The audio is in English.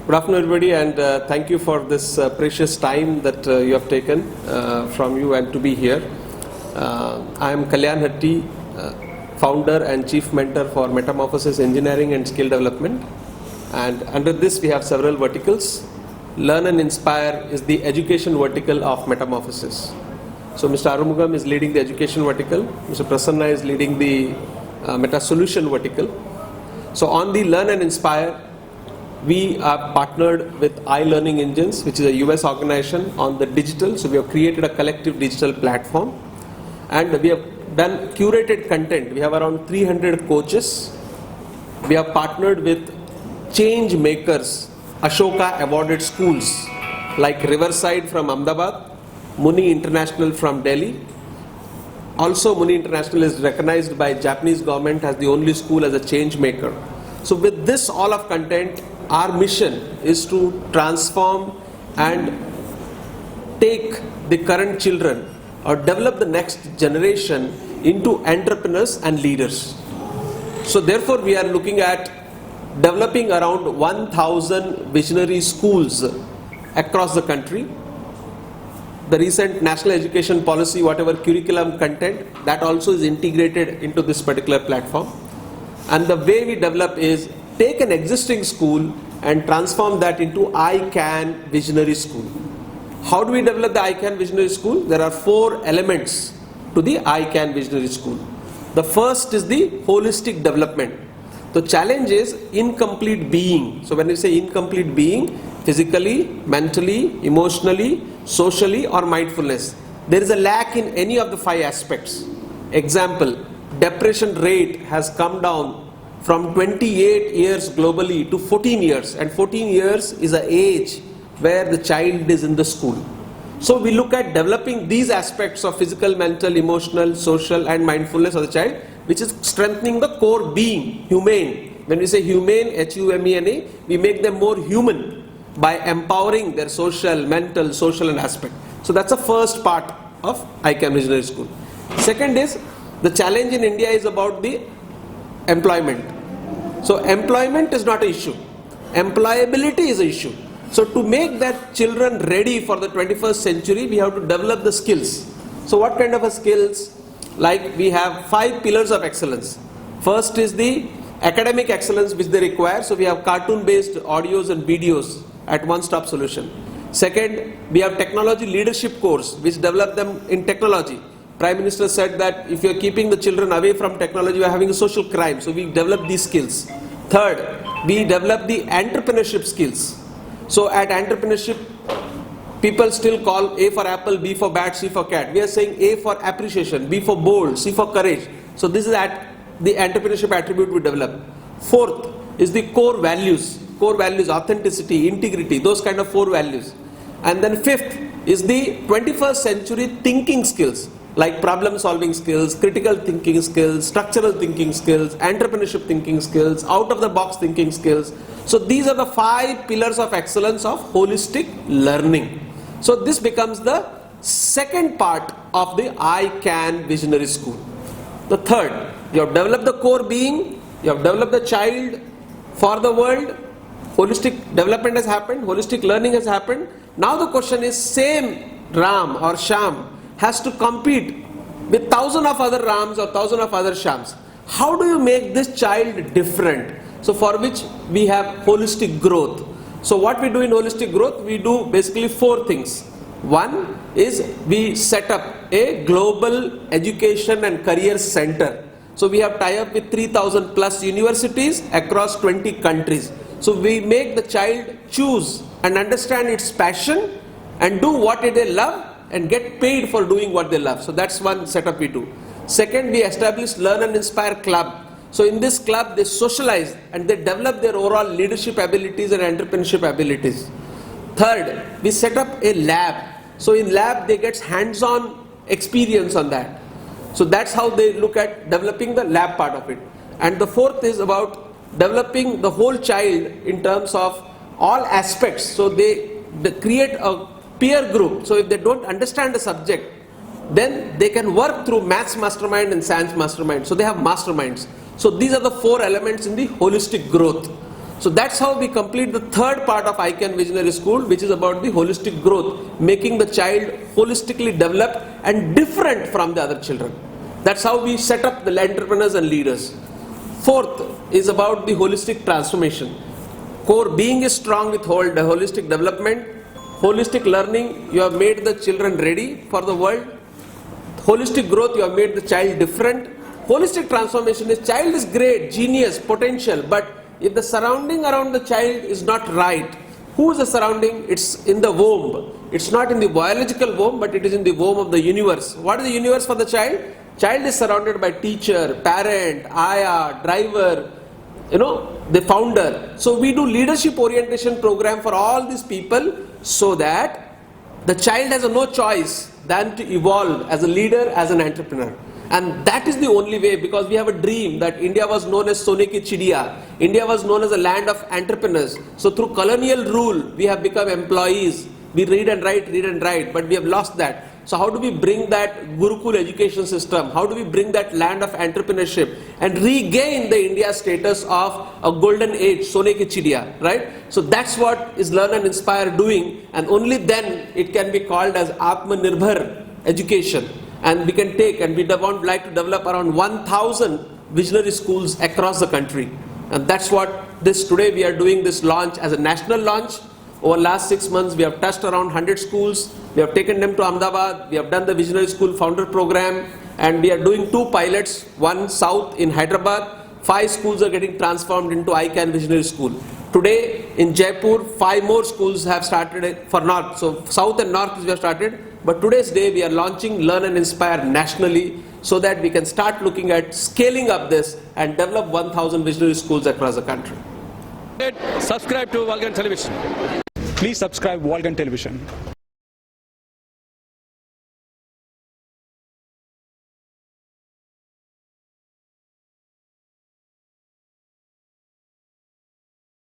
Good afternoon, everybody, and thank you for this precious time that you have taken from you and to be here. I am Kalyan Hatti, founder and chief mentor for Metamorphosis Engineering and Skill Development. And under this, we have several verticals. Learn and Inspire is the education vertical of Metamorphosis. So Mr. Arumugam is leading the education vertical. Mr. Prasanna is leading the Meta Solution vertical. So on the Learn and Inspire, we are partnered with iLearning Engines, which is a US organization on the digital. So we have created a collective digital platform, and we have done curated content. We have around 300 coaches. We have partnered with change makers, Ashoka awarded schools like Riverside from Ahmedabad, Munni International from Delhi. Also, Munni International is recognized by Japanese government as the only school as a change maker. So with this all of content, our mission is to transform and take the current children or develop the next generation into entrepreneurs and leaders. So therefore, we are looking at developing around 1,000 visionary schools across the country. The recent national education policy, whatever curriculum content, that also is integrated into this particular platform. And the way we develop is take an existing school and transform that into I Can Visionary School. How do we develop the I Can Visionary School? There are 4 elements to the I Can Visionary School. The first is the holistic development. The challenge is incomplete being. So when we say incomplete being, physically, mentally, emotionally, socially, or mindfulness, there is a lack in any of the 5 aspects. Example, depression rate has come down from 28 years globally to 14 years, and 14 years is an age where the child is in the school. So we look at developing these aspects of physical, mental, emotional, social and mindfulness of the child, which is strengthening the core being, humane. When we say humane, H-U-M-E-N-A, we make them more human by empowering their social, mental, social and aspect. So that's the first part of I Can Visionary School. Second is, the challenge in India is about the employment. So employment is not an issue. Employability is an issue. So to make that children ready for the 21st century, we have to develop the skills. So what kind of a skills? Like we have 5 pillars of excellence. First is the academic excellence which they require. So we have cartoon-based audios and videos at one-stop solution. Second, we have technology leadership course which develop them in technology. Prime Minister said that if you are keeping the children away from technology, you are having a social crime. So we develop these skills. Third, we develop the entrepreneurship skills. So at entrepreneurship, people still call A for apple, B for bat, C for cat. We are saying A for appreciation, B for bold, C for courage. So this is the entrepreneurship attribute we develop. Fourth is the core values. Core values, authenticity, integrity, those kind of 4 values. And then fifth is the 21st century thinking skills, like problem solving skills, critical thinking skills, structural thinking skills, entrepreneurship thinking skills, out of the box thinking skills. So these are the 5 pillars of excellence of holistic learning. So this becomes the second part of the I Can Visionary School. The third, you have developed the core being, you have developed the child for the world, holistic development has happened, holistic learning has happened. Now the question is, same Ram or Sham has to compete with 1,000 of other Rams or 1,000 of other Shams. How do you make this child different? So for which we have holistic growth. So what we do in holistic growth, we do basically 4 things. One is we set up a global education and career center. So we have tie-up with 3,000 plus universities across 20 countries. So we make the child choose and understand its passion and do what they love and get paid for doing what they love. So that's one setup we do. Second, we established Learn and Inspire Club. So in this club, they socialize and they develop their overall leadership abilities and entrepreneurship abilities. Third, we set up a lab. So in lab, they get hands-on experience on that. So that's how they look at developing the lab part of it. And the fourth is about developing the whole child in terms of all aspects. So they create a peer group. So if they don't understand the subject, then they can work through maths mastermind and science mastermind. So they have masterminds. So these are the 4 elements in the holistic growth. So that's how we complete the third part of ICANN Visionary School, which is about the holistic growth, making the child holistically developed and different from the other children. That's how we set up the entrepreneurs and leaders. Fourth is about the holistic transformation. Core being is strong with holistic development. Holistic learning, you have made the children ready for the world. Holistic growth, you have made the child different. Holistic transformation is child is great, genius, potential, but if the surrounding around the child is not right, who is the surrounding? It's in the womb. It's not in the biological womb, but it is in the womb of the universe. What is the universe for the child? Child is surrounded by teacher, parent, ayah, driver, the founder. So we do leadership orientation program for all these people so that the child has no choice than to evolve as a leader, as an entrepreneur. And that is the only way, because we have a dream that India was known as Sone ki Chidiya. India was known as a land of entrepreneurs. So through colonial rule, we have become employees. We read and write, but we have lost that. So how do we bring that Gurukul education system? How do we bring that land of entrepreneurship and regain the India status of a golden age, Sone ki Chidiya, right? So that's what is Learn and Inspire doing, and only then it can be called as Atmanirbhar education. And we can take, and we would like to develop around 1,000 visionary schools across the country. And that's what today we are doing this launch as a national launch. Over the last 6 months, we have touched around 100 schools. We have taken them to Ahmedabad. We have done the Visionary School Founder Program. And we are doing 2 pilots, one south in Hyderabad. 5 schools are getting transformed into ICANN Visionary School. Today in Jaipur, 5 more schools have started for north. So south and north we have started. But today's day we are launching Learn and Inspire nationally so that we can start looking at scaling up this and develop 1,000 visionary schools across the country. Subscribe to Walgan Television. Please subscribe Walgan Television.